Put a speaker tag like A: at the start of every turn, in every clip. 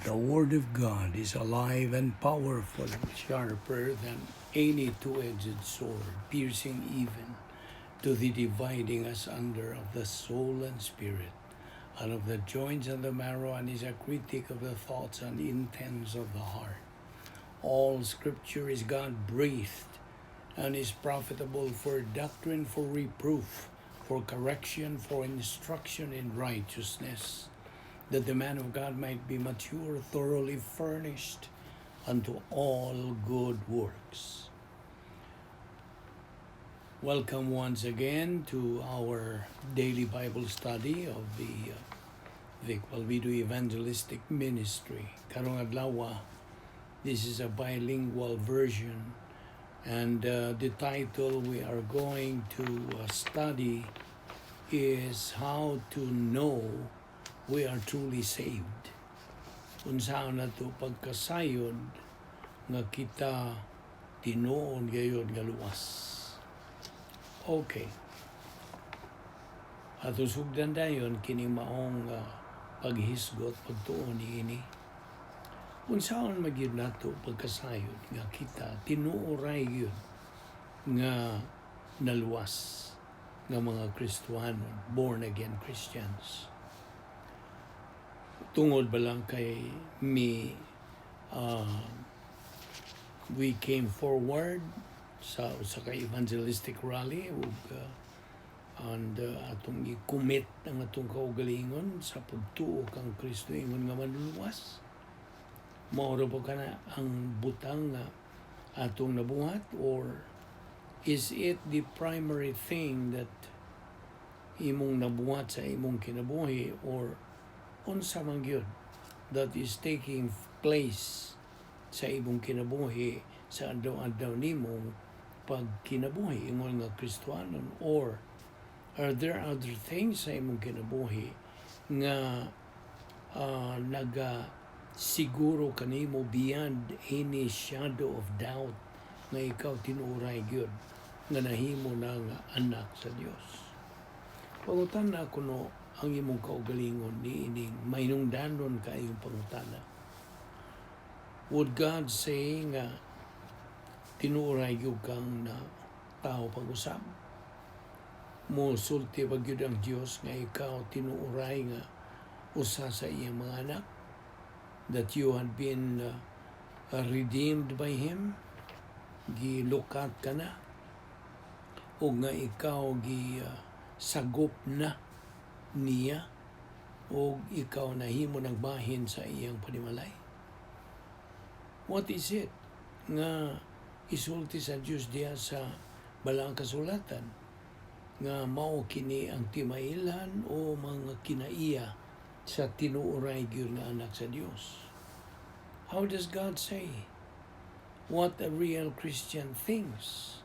A: The Word of God is alive and powerful, sharper than any two-edged sword, piercing even to the dividing asunder of the soul and spirit, and of the joints and the marrow, and is a critic of the thoughts and intents of the heart. All Scripture is God-breathed and is profitable for doctrine, for reproof, for correction, for instruction in righteousness, that the man of God might be mature, thoroughly furnished unto all good works. Welcome once again to our daily Bible study of the Balbido Evangelistic Ministry. Karong adlaw, this is a bilingual version, and the title we are going to study is How to Know We Are Truly Saved. Unsaon na to pagkasayod nga kita tinuon gayon nga luwas. Okay. Ato sugdan dayon kini maong paghisgot pagtuon niini. Unsaon magyud nato pagkasayod nga kita tinuoray gyud nga naluwas nga mga Kristiyanon, born again Christians. Tungod ba lang kay we came forward sa kay evangelistic rally and atong i-commit ang atong kaugalingon sa pagtuo kang Kristo ingon nga manluwas. Mao ra ba kana ang butang nga atong nabuhat, or is it the primary thing that imong nabuhat sa imong kinabuhi, or unsa man gyud that is taking place sa imong kinabuhi sa adlaw-adlaw nimong pagkinabuhi ingon nga Kristiyanon, or are there other things sa imong kinabuhi nga siguro kanimo beyond any shadow of doubt nga ikaw tinuray gyud nga nahimo na nga anak sa Dios? Pangutan na kuno ang imong kaugalingon niining mainungdanon kayong pangutana. Would God say nga tinuray gyud kang na tao pag-usab? Mosulti ba gyud ang Dios nga ikaw tinuray nga usa sa iyang mga anak? That you had been redeemed by Him? Gilukat ka na? O nga ikaw sagop na niya, o ikaw nahimo nagbahin sa iyang panimalay? What is it nga isulti sa Dios diya sa balang kasulatan nga mao kini ang timailan o mga kinaiya sa tinuoray gyud nga anak sa Dios? How does God say what a real Christian thinks?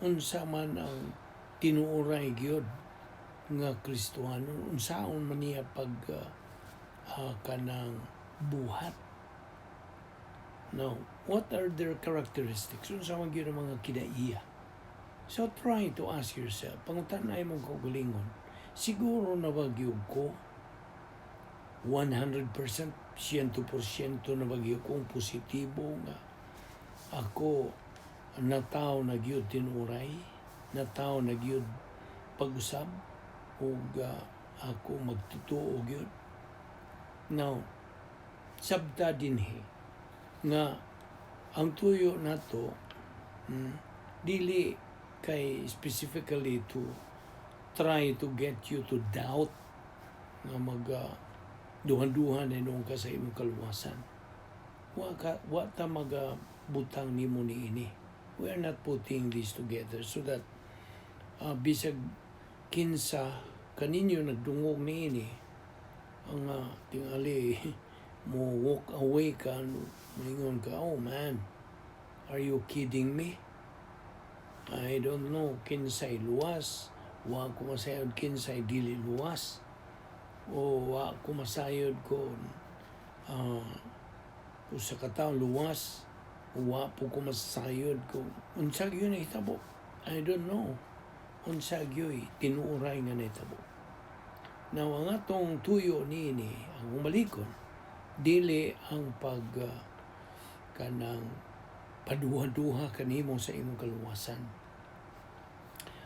A: Unsa man ang tinuoray gyud nga Kristiyanon, unsaon man niya pag kanang buhat? Now, what are their characteristics? Unsa man gyud ang mga kinaiya? So try to ask yourself, pangutan-ay mong kaugalingon, siguro na ba gyud ko 100%, 100% na ba gyud kong positibo nga ako na tao na gyud tinuray, na tao na gyud pag-usab, o ako magtutuo gyud? Now, sabta dinhi nga ang tuyo nato dili kay specifically to try to get you to doubt nga duhan-duhan na noong ka sa imong kaluwasan. Wa ta butang nimo niini. We are not putting this together so that bisag kinsa kaninyo nagdungog niini ang tingali mo walk away ka, maingon ka, oh man, are you kidding me? I don't know kinsay luwas, wa ko masayod kinsay dili luwas, o wa ko masayod ko usa ka tawo luwas, wa po ko masayod ko unsa gyud nahitabo. I don't know unsa gyud tinuoray nga nahitabo. Now ang atong tuyo niini ang umalikon dili ang kanang paduha-duha kanimo sa imong kaluwasan.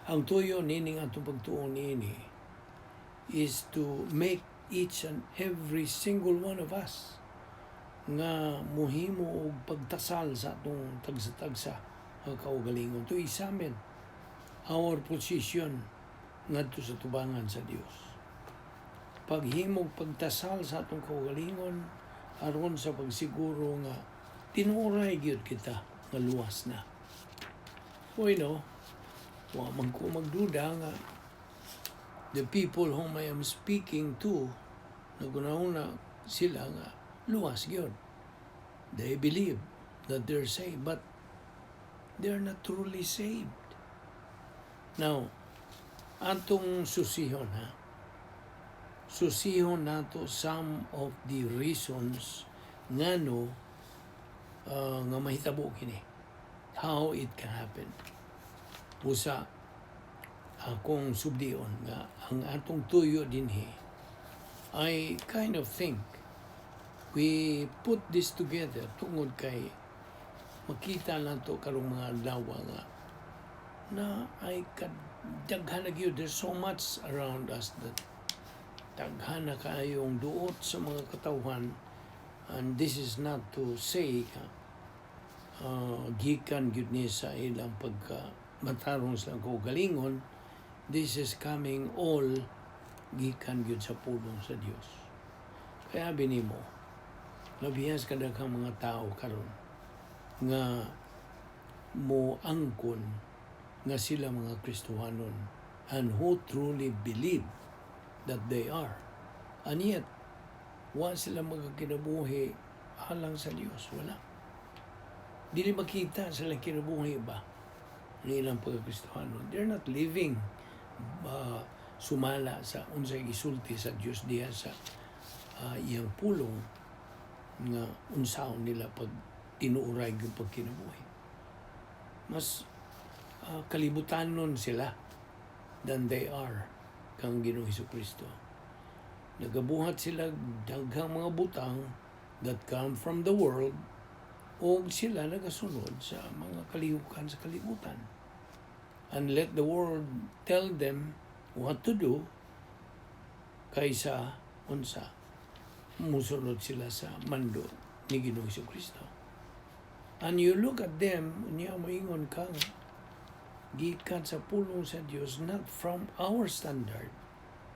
A: Ang tuyo nining atong pagtuo nini is to make each and every single one of us nga muhimo og pagtasal sa atong tagsa-tagsa nga kaugalingon. To examine our position ngadto sa tubangan sa Dios. Paghimog pagtasal sa atong kaugalingon aron sa pagsiguro nga tinuray gyud kita nga luwas na. Wa man ko magduda nga the people whom I am speaking to, naguna-una sila nga luwas gyud. They believe that they're saved, but they're not truly saved. Now, atong susihon susihon nato some of the reasons ngano nga mahitabo kini, how it can happen. Usa akong subdion nga ang atong tuyo dinhi, I kind of think we put this together tungod kay makita nato karong mga adlaw nga na ay daghan na gyud. There's so much around us that daghan na kayong duot sa mga katawhan, and this is not to say gikan gyud ni sa ilang matarong sa kaugalingon. This is coming all gikan gyud sa pulong sa Dios. Kaya binimo labihas kadaghang mga tao karon nga mo angkon nga sila mga Kristohanon and who truly believe that they are, and yet wa sila magkinabuhi alang sa Dios. Wala, dili makita sila kinabuhi ba nilang pagkakristohanon. They're not living sumala sa unsay gisulti sa Dios diha sa iyang pulong nga unsaon nila pag tinuuray yung pagkinabuhi. Mas kalibutanon sila than they are kang Ginoong Hesukristo. Nagabuhat sila daghang mga butang that come from the world, o sila nagasunod sa mga kalihukan sa kalibutan. And let the world tell them what to do kaysa unsa musunod sila sa mando ni Ginoong Hesukristo. And you look at them, niya moingon kang gikan sa pulong sa Dios, not from our standard,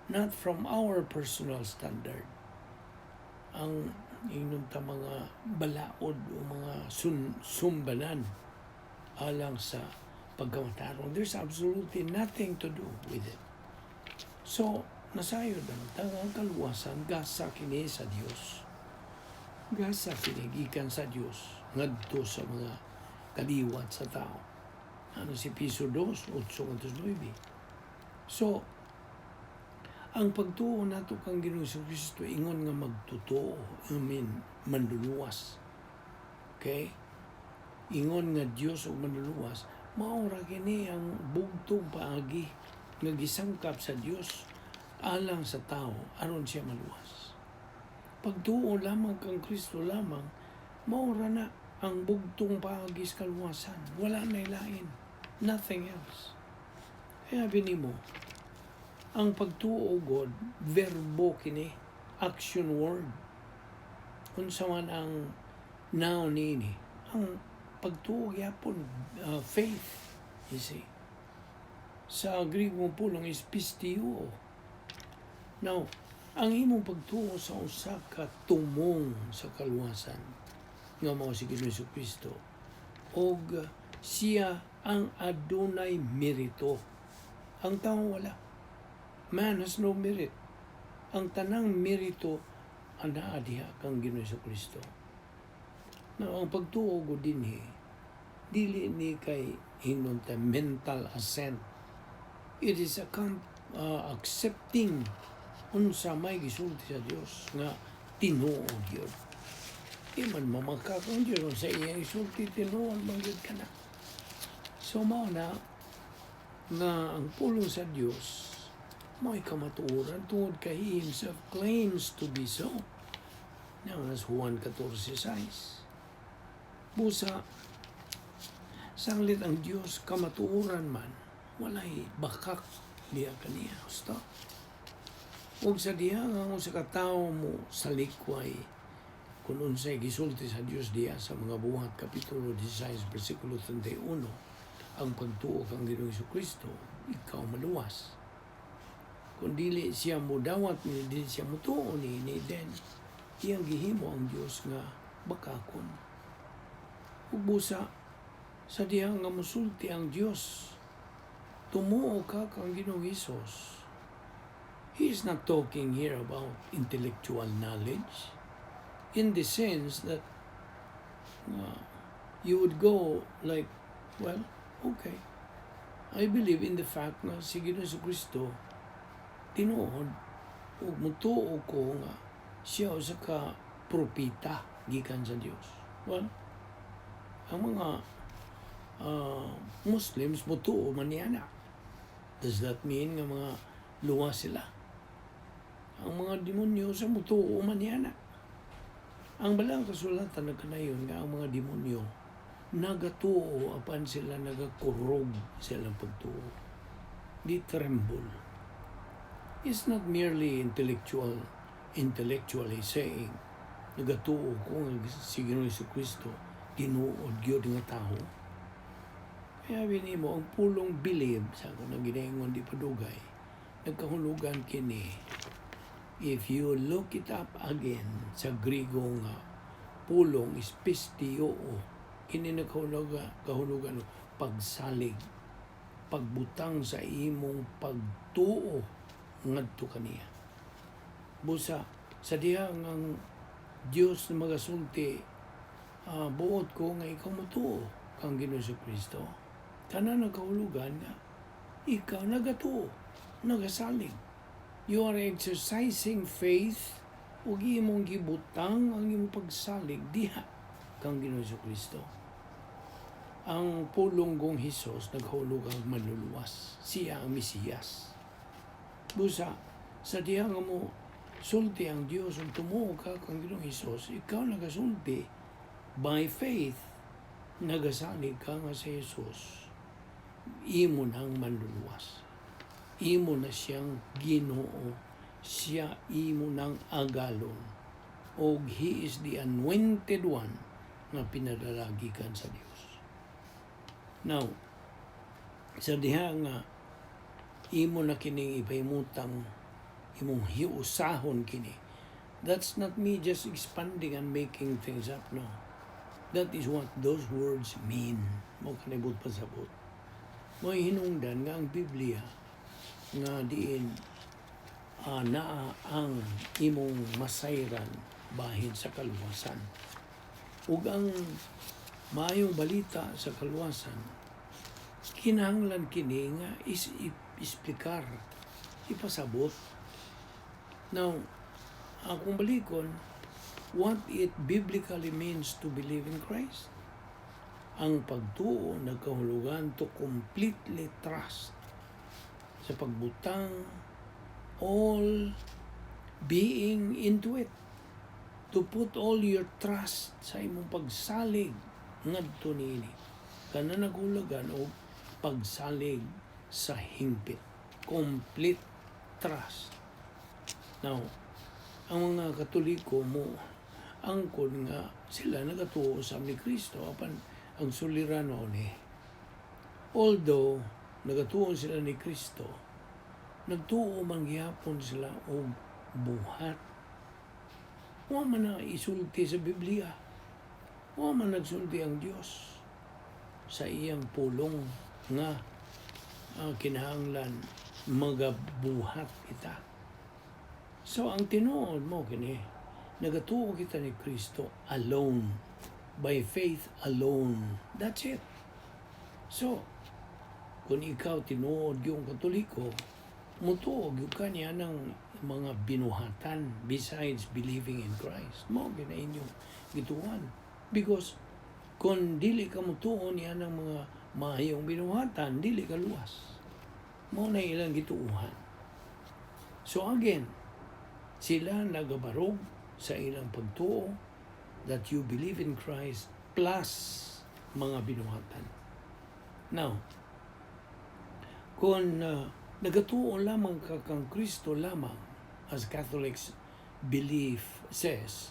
A: not from our personal standard. Ang inyong mga balaod o mga sumbanan alang sa pagkamatarong, there's absolutely nothing to do with it. So, nasayod ang tangang kaluwasan, gasa kini sa Dios. Gasa kini gikan sa Dios ngadto sa mga kaliwat sa tao. Ano si piso 2, 8.9. So, ang pagtuo nato kang Ginoong Hesukristo ingon nga magtotoo, manluluwas. Okay? Ingon nga Dios o manluluwas, maura kini ang bugtong paagi nga gisangkap sa Dios alang sa tao aron siya maluwas. Pagtuo lamang kang Kristo lamang, maura na ang bugtong paagi sa kaluwasan. Wala na ilain. Nothing else. Kaya binimo, ang pagtuo God, verbo kini, action word. Unsa man ang noun nini, ang pagtuo yapon, faith, you see. Sa Griego pulong is pistio. Now, ang imong pagtuo sa usa ka tumong sa kaluwasan nga mao si Ginoong Hesukristo, og siya ang adunay merito. Ang tao wala. Man has no merit. Ang tanang merito anaa diha kang Ginoong Hesukristo. Now, ang pagtuo ko dinhi, dili ni kay hinunta mental assent. It is accepting unsa may gisulti sa Dios nga tinuod yun. Di man mamakakon yun sa iyang isulti, tinuod man yun ka na. So mao na nga ang pulong sa Dios, may kamatuoran tungod kay He Himself claims to be so. Nas Juan 14:6. Busa, sanglit ang Dios kamatuoran man, walay bakak diya kaniya. Gusto? Ug sa diha nga sa katao mo sa likway, kung unsay gisulti sa Dios diya sa mga buhat, Kapitulo 16, versikulo 31, ang pagtuo kang Ginoong Jesucristo, ikaw maluwas. Kung dili siya mo dawat ni, dili siya mo tuo ni, then iyang gihimo ang Dios nga bakakon. Ug busa, sa diha nga musulti ang Dios, tumuo ka kang Ginoong Hesus. He is not talking here about intellectual knowledge in the sense that you would go like, well, okay, I believe in the fact na si Ginoong Jesucristo tinuod o mutuo ko nga siya usa ka propita gikan sa Dios. Well, ang mga Muslims mutuo man niana. Does that mean nga mga luwas sila? Ang mga demonyo sa mutuo man niana. Ang balang kasulatan nagkanayon nga ang mga demonyo nagatuo apan sila nagakurog silang pagtuo. Di tremble. It's not merely intellectually saying nagatuo ko nga si Ginoong Jesucristo tinuod gyud nga tao. Kaya binimo ang pulong believe sa kung naginaingon di padugay nagkahulugan kini. If you look it up again sa Griego nga pulong is pistio, kini nagkahulugan pagsalig, pagbutang sa imong pagtuo ngadto kaniya. Busa sa diha ang Dios na magasulti, buot ko nga ikaw mutuo kang Ginoong Jesucristo. Tanan nagkahulugan nga ikaw nagatuo, nagasalig. You are exercising faith ug imong gibutang ang imong pagsalig diha kang Ginoong Jesucristo. Ang pulong gong Hesus naghulugan manluluwas. Siya ang Mesiyas. Busa, sa diha nga mo sulti ang Dios ug tumuo ka kang Ginoong Hesus, ikaw nagasulti by faith, nagasalig ka nga sa Hesus. Imo nang manluluwas. Imo na siyang Ginoo, siya imo nang agalon, og He is the anointed one nga pinadalagikan sa Dios. Now, sa diha nga imo na kining ipahimutang imong hiusahon kini, that's not me just expanding and making things up, no. That is what those words mean. Mo kanibot pasabot. Mo hinungdan nga ang Biblia nga diin naa ang imong masayran bahin sa kaluwasan. Ug ang maayong balita sa kaluwasan, kinahanglan kini nga isplikar, ipasabot. Now, akong balikon, what it biblically means to believe in Christ. Ang pagtuo nagkahulugan to completely trust sa pagbutang, all being into it, to put all your trust sa imong pagsalig ngadto niini. Kana naghulugan og pagsalig sa hingpit, complete trust. Now, ang mga Katoliko mo angkon nga sila nagatuo sa ni Kristo apan ang sulirano ni. Although nagatuo sila ni Kristo, nagtuo man gyapon sila og buhat. Wa man na isulti sa Biblia. Wa man nagsulti ang Dios sa iyang pulong nga kinahanglan magabuhat kita. So ang tinuod mo kini, nagatuo kita ni Kristo alone, by faith alone. That's it. So, kung ikaw tinuod yung Katoliko, mutuog yung kanya ng mga binuhatan besides believing in Christ. Mo gina inyong gituan. Because kung dili ka mutuon niya ng mga mahayong binuhatan, dili ka luwas. Mo na ilang gituuhan. So again, sila nagabarog sa ilang pagtuo that you believe in Christ plus mga binuhatan. Now, kung nagatuo lamang ka kang Kristo lamang, as Catholics belief says,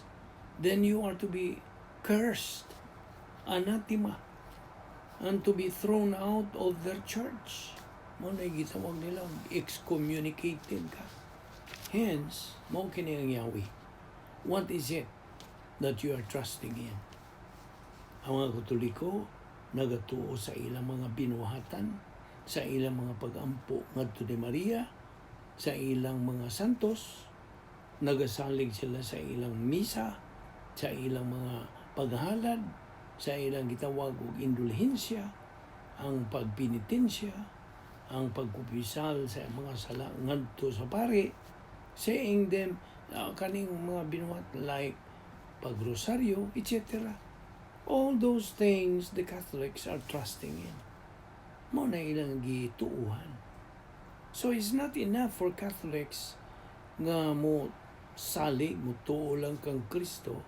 A: then you are to be cursed, anathema, and to be thrown out of their church. Mo na gitawag nila, excommunicated ka. Hence, mo kini ang Yahweh. What is it that you are trusting in? Ang mga Katoliko nagatuo sa ilang mga binuhatan, sa ilang mga pag-ampo ngadto ni Maria, sa ilang mga santos, nagasalig sila sa ilang misa, sa ilang mga paghalad, sa ilang gitawag og indulhensya, ang pagpinitensya, ang pagkupisal sa mga sala ngadto sa pare, saying them kaning mga binuhat like pagrosaryo, etc. All those things the Catholics are trusting in. Mo na ilang gituuhan. So it's not enough for Catholics nga mo salig, mo tuo lang kang Kristo.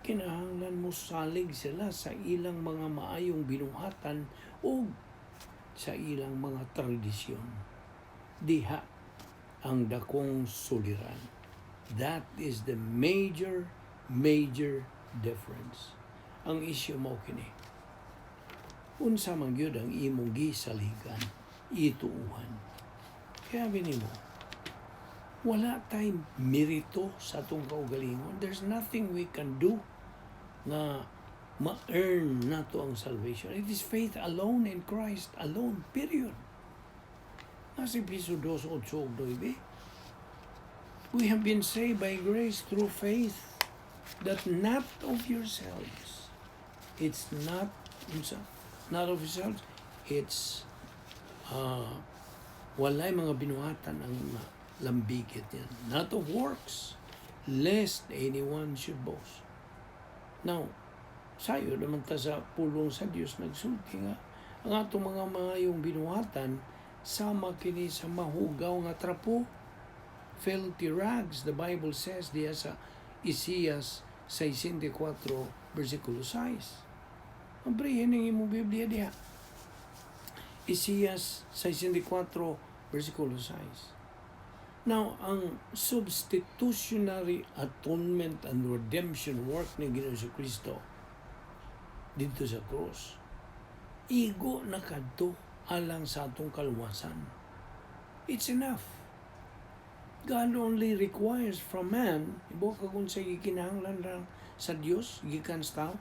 A: Kinahanglan mo salig sila sa ilang mga maayong binuhatan o sa ilang mga tradisyon. Diha ang dakong suliran. That is the major difference. Ang isyu mo kini. Unsa man gyud ang imong gisaligan, ituuhan. Kaya binimo, wala tayong merito sa atong kaugalingon. There's nothing we can do na ma-earn nato ang salvation. It is faith alone in Christ alone, period. Nasa Episo 2:8-9. We have been saved by grace through faith, that not of yourselves. It's not of yourselves. It's walay mga binuhatan ang lambigit yan. Not of works, lest anyone should boast. Now, sayo naman ta sa pulong sa Dios nagsulti nga ang atong mga mayong binuhatan sama kini sa mahugaw nga trapo, filthy rags. The Bible says diya sa Isias 64 versikulo 6. Ambrihin ang imong Biblia diha. Isias 64 versikulo 6. Now, ang substitutionary atonement and redemption work ni Ginoong Kristo dito sa krus, igo na kadto alang sa atong kaluwasan. It's enough. God only requires from man, ibo ka kung sa gikinahanglan lang sa Dios, gikan sa tao,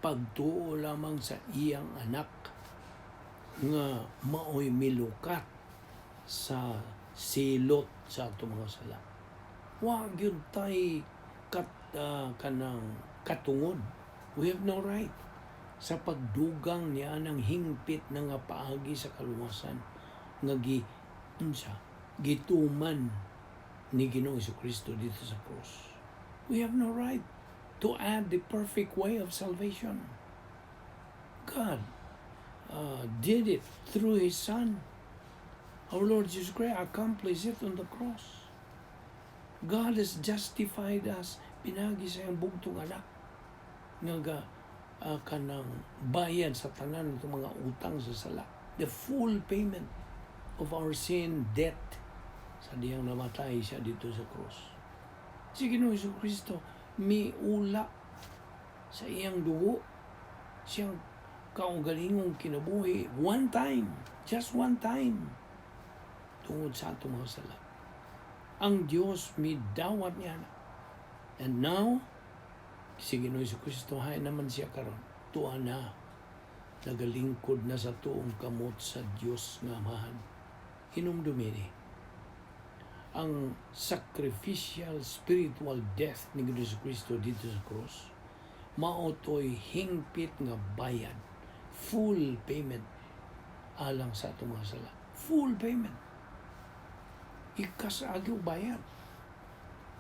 A: pagtuo lamang sa iyang anak nga maoy milukat sa silot sa atong mga sala. Wa gyud tay kanang katungod. We have no right sa pagdugang niya ng hingpit na nga paagi sa kaluwasan nga gituman ni Ginoong Kristo dito sa cross. We have no right to add the perfect way of salvation. God did it through His Son. Our Lord Jesus Christ accomplished it on the cross. God has justified us pinagi sa iyang bugtong anak nga kanang bayad sa tanan ng mga utang sa sala. The full payment of our sin debt sa diyang namatay siya dito sa cross. Si Ginoong Kristo miula sa iyang dugo, siyang kaugalingong kinabuhi just one time tungod sa atong mga sala. Ang Diyos midawat niya na. And now, si Ginoong Kristo hay naman siya karon, tuwa na, nagalingkod na sa tuong kamot sa Diyos nga Amahan. Hinumdumi ni ang sacrificial spiritual death ni Ginoong Kristo dito sa cross, maotoy hingpit nga bayad, full payment alang sa atong mga sala. Full payment. Ikasagyo bayad.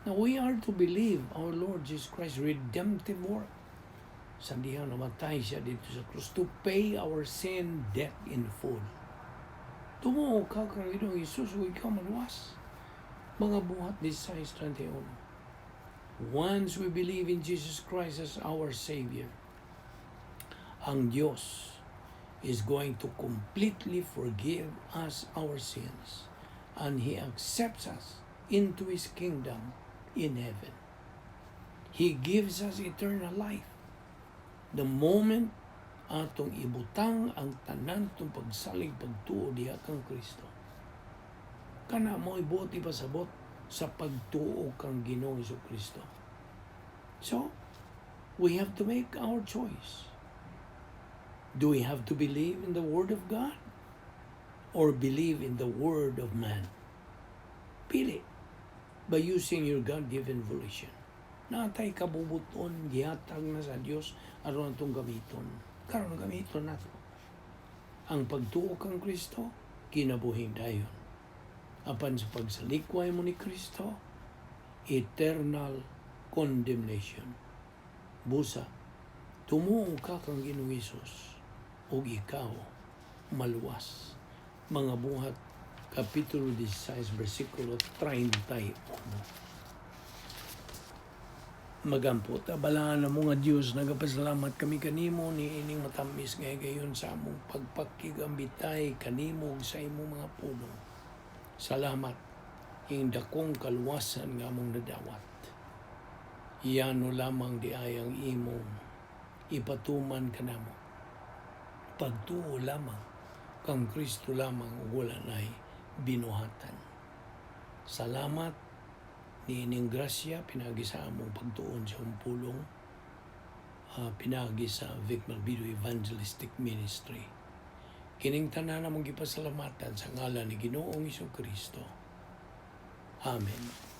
A: Now we are to believe our Lord Jesus Christ's redemptive work. Sa diyang namatay siya dito sa cross to pay our sin debt in full. Tumuo ka kang Ginoong Hesus, huwag ka maluwas. Mga buhat 16:31. Once we believe in Jesus Christ as our Savior, ang Diyos is going to completely forgive us our sins, and He accepts us into His kingdom in heaven. He gives us eternal life. The moment atong ibutang ang tanan tong pagsalig pagtuo diha kang Kristo, kana mo ibuot ipasabot sa pagtuo kang Ginoo Kristo. So, we have to make our choice. Do we have to believe in the Word of God or believe in the Word of man? Pili by using your God-given volition. Natay kabubuton, gihatag na sa Dios aron atong gamiton. Karon gamiton nato. Ang pagtuo kang Kristo kinabuhing dayon. Apan sa pagsalikway mo ni Kristo, eternal condemnation. Busa, tumuo ka kang Ginoong Hesus ug ikaw maluwas. Mga Buhat, Kapitulo 16, versikulo 31. Magampot, abalaan na mo nga Diyos, nagapasalamat kami kanimo ni ining matamis ngay gayon sa among pagpakigambitay kanimo sa imong mga puno. Salamat, ing dakong kaluwasan nga among nadawat. Iyano lamang di ayang imong ipatuman kanamo. Pagtuo lamang, kang Kristo lamang wala na'y binuhatan. Salamat, niining grasya, pinagi sa among pagtuon sa pulong, pinagi sa Balbido Evangelistic Ministry. Kining tanan namang gipasalamatan sa ngalan ni Ginoong Kristo. Amen.